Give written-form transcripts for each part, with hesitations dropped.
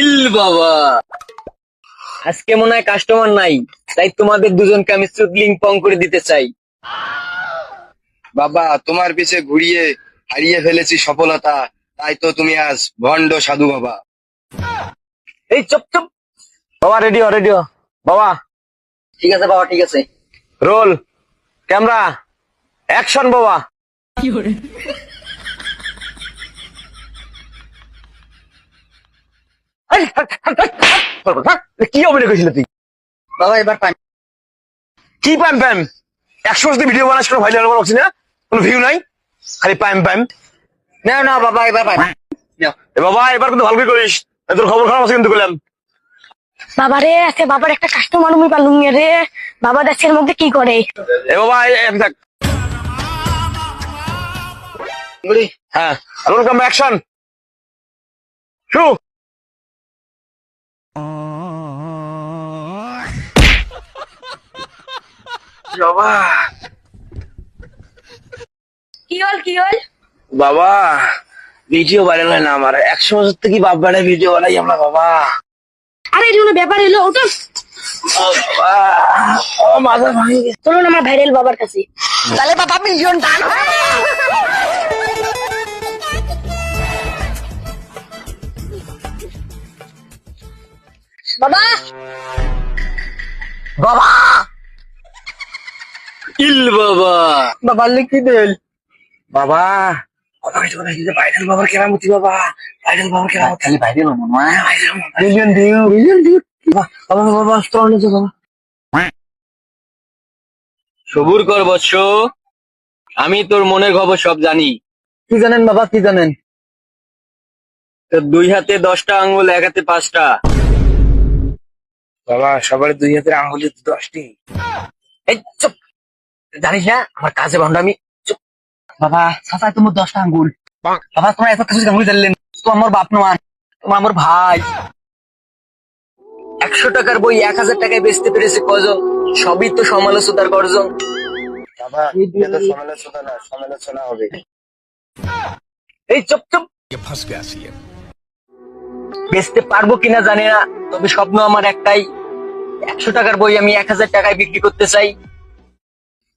ইল বাবা, আজকে মনে হয় কাস্টমার নাই, তাই তোমাদের দুজনকে আমি চুদলিং পং করে দিতে চাই। বাবা, তোমার পিছে ঘুরিয়ে হারিয়ে ফেলেছি সফলতা, তাই তো তুমি আজ ভণ্ড সাধু বাবা। এই চুপ চুপ বাবা, রেডিও রেডিও বাবা। ঠিক আছে বাবা, ঠিক আছে। রোল, ক্যামেরা, অ্যাকশন বাবা। কি অভিনয় করেছিল তুই বাবা? এবার পাই কি পাইম পাইম? 100 ভিডিও বানাস, কোনো ভাইরাল বানাচ্ছি না, কোনো ভিউ নাই, খালি পাইম পাইম। না না বাবা, এবার পাইম। বাবা এবার কিন্তু ভালো করে করিস, তোর খবর খারাপ আছে কিন্তু বললাম। বাবা রে, আজকে বাবার একটা কাস্টমার আমি পালুম রে। বাবা দেশের মধ্যে কি করে? এ বাবা, দেখ। হ্যাঁ, রোল ক্যামেরা, অ্যাকশন, শু। বাবা কি হল কি হল? বাবা, ভিডিও ভাইরাল হয় না আমার, 100 বছর থেকে বাপ বেড়া ভিডিও বানাই আমরা বাবা। আরে এই ব্যাপার হলো ওটা। ও মাথা ভাঙে গেছে। চলুন আমার ভাইরাল বাবার কাছে। তাহলে বাবা মিলিয়ন টান। বাবা বাবা, ইল বাবা, বাবা লিখি দেল বাবা। ভাইরাল বাবার কেরামতি বাবা, ভাইরাল বাবার কেরামতি। খালি ভাইরাল মনে হয়, মিলিয়ন ভিউ, মিলিয়ন ভিউ। বাবা বাবা, স্ট্রং আছে বাবা। সবুর কর বৎস, আমি তোর মনের খবর সব জানি। কি জানেন বাবা, কি জানেন? তোর 2 হাতে 10টা আঙ্গুল, 1 হাতে 5টা। বাবা, সবার 2 হাতের আঙ্গুলে 10টি। এই চুপ, জানিস না আমার কাজে ভণ্ডামি। চুপ বাবা, সাসাই তোমার 10টা আঙ্গুল। বাবা তোমার এত কিছু আঙ্গুল জানলেন, তো আমার বাপ নয়, তোমার আমার ভাই। 100 টাকার বই 1000 টাকায় বেচতে পেরেছে কজন? সবই তো সমালোচনার গর্জন। বাবা, এটা তো সমালোচনা না, সমালোচনা হবে। এই চুপ চুপ, বেচতে পারবো কিনা জানি না, তবে স্বপ্ন আমার একটাই, 100 টাকার বই আমি 1000 টাকায় বিক্রি করতে চাই।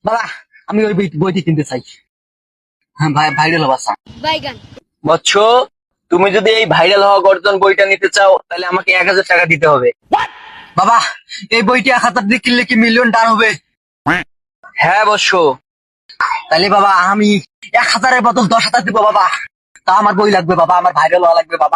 বাবা, আমি ওই বইটি কিনতে চাই। হ্যাঁ ভাই, ভাইরাল হওয়া বৎস, তুমি যদি এই ভাইরাল হওয়া গর্জন বইটা নিতে চাও, তাহলে আমাকে 1000 টাকা দিতে হবে। বাবা, এই বইটি 1000 দিয়ে কিনলে কি মিলিয়ন টাকা হবে? হ্যাঁ বৎস। তাহলে বাবা আমি 1000-এর বদল 10,000 দিব বাবা। তা আমার বই লাগবে বাবা, আমার ভাইরাল হওয়া লাগবে বাবা।